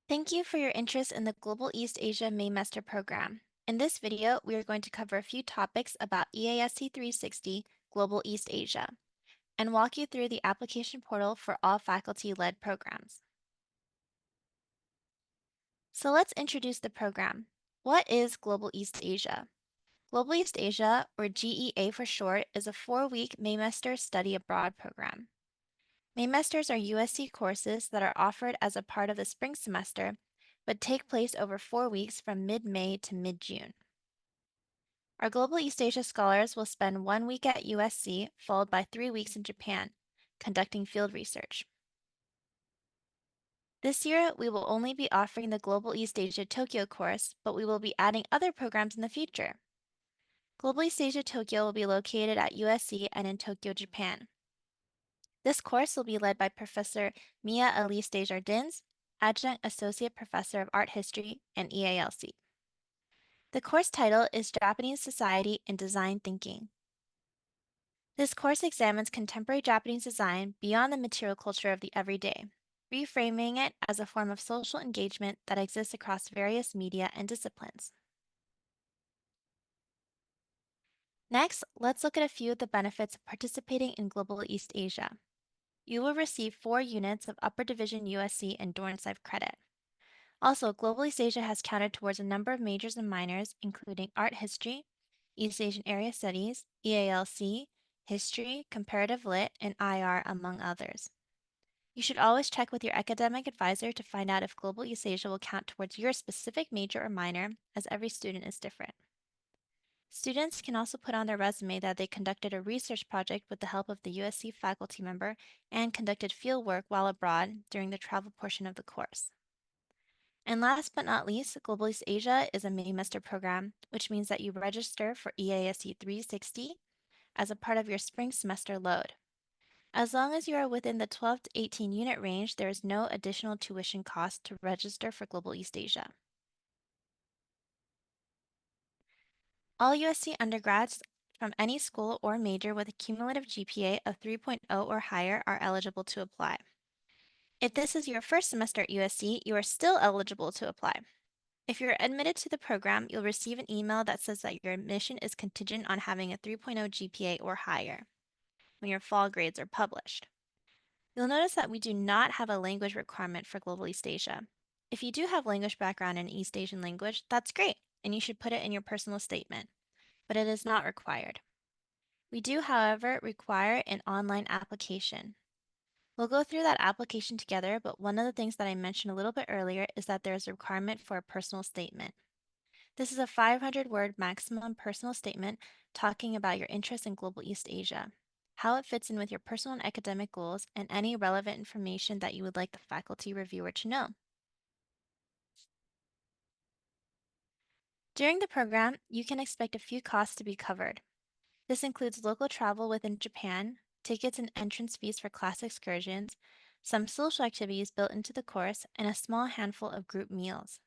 Thank you for your interest in the Global East Asia Maymester program. In this video, we are going to cover a few topics about EASC 360 Global East Asia and walk you through the application portal for all faculty-led programs. So let's introduce the program. What is Global East Asia? Global East Asia, or GEA for short, is a 4-week Maymester study abroad program. Maymesters are USC courses that are offered as a part of the spring semester, but take place over 4 weeks from mid-May to mid-June. Our Global East Asia scholars will spend 1 week at USC, followed by 3 weeks in Japan, conducting field research. This year, we will only be offering the Global East Asia Tokyo course, but we will be adding other programs in the future. Global East Asia Tokyo will be located at USC and in Tokyo, Japan. This course will be led by Professor Mia Elise Desjardins, Adjunct Associate Professor of Art History and EALC. The course title is Japanese Society and Design Thinking. This course examines contemporary Japanese design beyond the material culture of the everyday, reframing it as a form of social engagement that exists across various media and disciplines. Next, let's look at a few of the benefits of participating in Global East Asia. You will receive 4 units of Upper Division USC and Dornsife credit. Also, Global East Asia has counted towards a number of majors and minors, including Art History, East Asian Area Studies, EALC, History, Comparative Lit, and IR, among others. You should always check with your academic advisor to find out if Global East Asia will count towards your specific major or minor, as every student is different. Students can also put on their resume that they conducted a research project with the help of the USC faculty member and conducted field work while abroad during the travel portion of the course. And last but not least, Global East Asia is a Maymester program, which means that you register for EASC 360 as a part of your spring semester load. As long as you are within the 12 to 18 unit range, there is no additional tuition cost to register for Global East Asia. All USC undergrads from any school or major with a cumulative GPA of 3.0 or higher are eligible to apply. If this is your first semester at USC, you are still eligible to apply. If you're admitted to the program, you'll receive an email that says that your admission is contingent on having a 3.0 GPA or higher when your fall grades are published. You'll notice that we do not have a language requirement for Global East Asia. If you do have language background in East Asian language, that's great, and you should put it in your personal statement, but it is not required. We do, however, require an online application. We'll go through that application together, but one of the things that I mentioned a little bit earlier is that there is a requirement for a personal statement. This is a 500-word maximum personal statement talking about your interest in Global East Asia, how it fits in with your personal and academic goals, and any relevant information that you would like the faculty reviewer to know. During the program, you can expect a few costs to be covered. This includes local travel within Japan, tickets and entrance fees for class excursions, some social activities built into the course, and a small handful of group meals.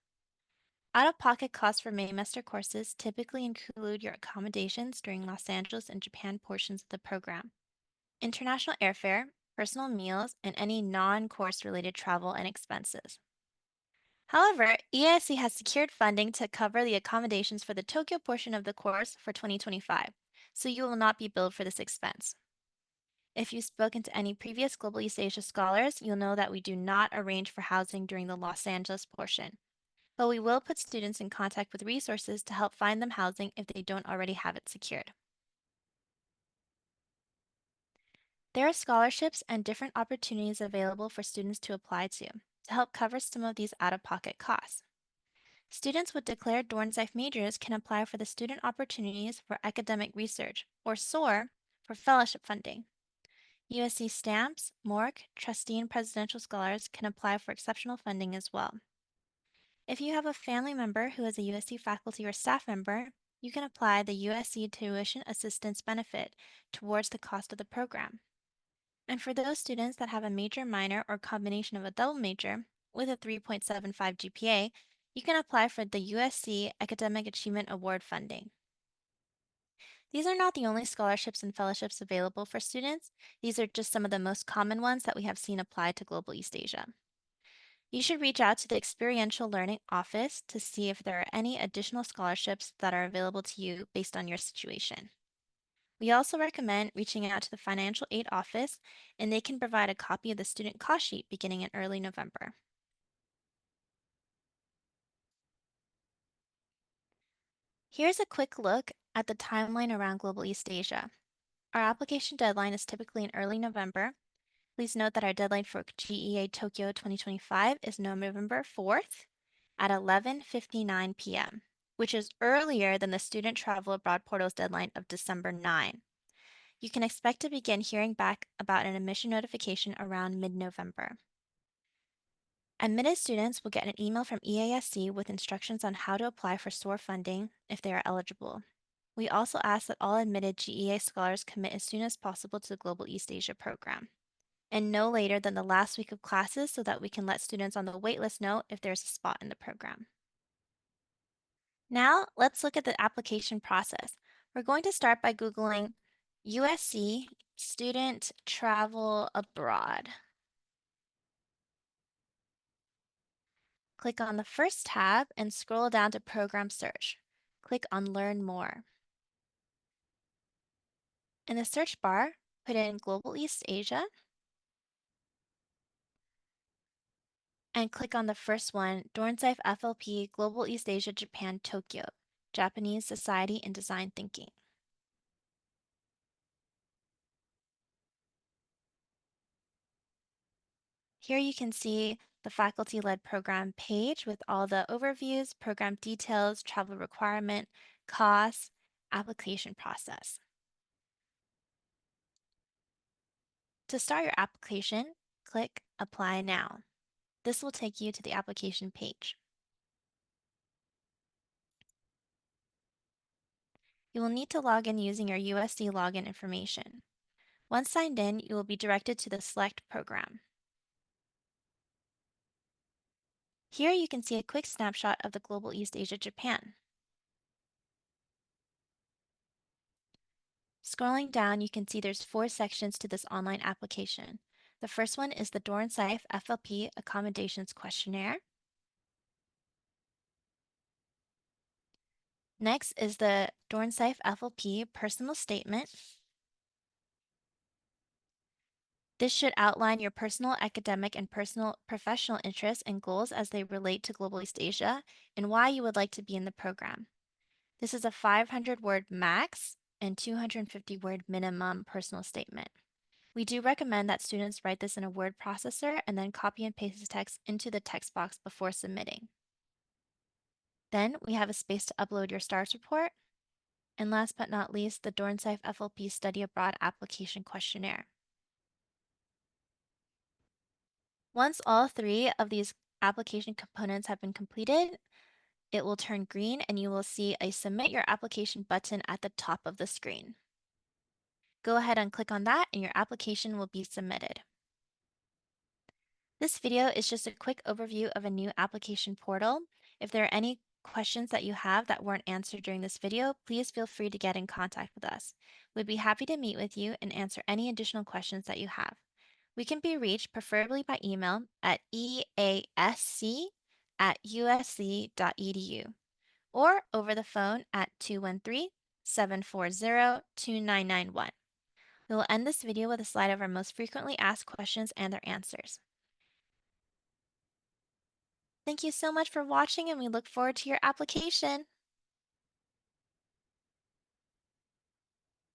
Out-of-pocket costs for Maymester courses typically include your accommodations during Los Angeles and Japan portions of the program, international airfare, personal meals, and any non-course related travel and expenses. However, EISC has secured funding to cover the accommodations for the Tokyo portion of the course for 2025, so you will not be billed for this expense. If you've spoken to any previous Global East Asia scholars, you'll know that we do not arrange for housing during the Los Angeles portion, but we will put students in contact with resources to help find them housing if they don't already have it secured. There are scholarships and different opportunities available for students to apply to help cover some of these out-of-pocket costs. Students with declared Dornsife majors can apply for the Student Opportunities for Academic Research, or SOAR, for fellowship funding. USC Stamps, MORC, Trustee and Presidential Scholars can apply for exceptional funding as well. If you have a family member who is a USC faculty or staff member, you can apply the USC Tuition Assistance Benefit towards the cost of the program. And for those students that have a major minor or combination of a double major with a 3.75 GPA, you can apply for the USC Academic Achievement Award funding. These are not the only scholarships and fellowships available for students. These are just some of the most common ones that we have seen applied to Global East Asia. You should reach out to the Experiential Learning Office to see if there are any additional scholarships that are available to you based on your situation. We also recommend reaching out to the Financial Aid Office, and they can provide a copy of the student cost sheet beginning in early November. Here's a quick look at the timeline around Global East Asia. Our application deadline is typically in early November. Please note that our deadline for GEA Tokyo 2025 is November 4th at 11:59 p.m., which is earlier than the Student Travel Abroad Portal's deadline of December 9. You can expect to begin hearing back about an admission notification around mid-November. Admitted students will get an email from EASC with instructions on how to apply for SOAR funding if they are eligible. We also ask that all admitted GEA scholars commit as soon as possible to the Global East Asia program, and no later than the last week of classes so that we can let students on the waitlist know if there's a spot in the program. Now, let's look at the application process. We're going to start by Googling USC Student Travel Abroad. Click on the first tab and scroll down to Program Search. Click on Learn More. In the search bar, put in Global East Asia and click on the first one, Dornsife FLP Global East Asia Japan Tokyo, Japanese Society in Design Thinking. Here you can see the faculty-led program page with all the overviews, program details, travel requirement, costs, application process. To start your application, click Apply Now. This will take you to the application page. You will need to log in using your USC login information. Once signed in, you will be directed to the Select program. Here you can see a quick snapshot of the Global East Asia Japan. Scrolling down, you can see there's 4 sections to this online application. The first one is the Dornsife FLP Accommodations Questionnaire. Next is the Dornsife FLP Personal Statement. This should outline your personal academic and personal professional interests and goals as they relate to Global East Asia and why you would like to be in the program. This is a 500-word max and 250-word minimum personal statement. We do recommend that students write this in a word processor and then copy and paste the text into the text box before submitting. Then we have a space to upload your STARS report. And last but not least, the Dornsife FLP Study Abroad Application Questionnaire. Once all 3 of these application components have been completed, it will turn green and you will see a Submit Your Application button at the top of the screen. Go ahead and click on that and your application will be submitted. This video is just a quick overview of a new application portal. If there are any questions that you have that weren't answered during this video, please feel free to get in contact with us. We'd be happy to meet with you and answer any additional questions that you have. We can be reached preferably by email at easc@usc.edu or over the phone at 213-740-2991. We will end this video with a slide of our most frequently asked questions and their answers. Thank you so much for watching and we look forward to your application.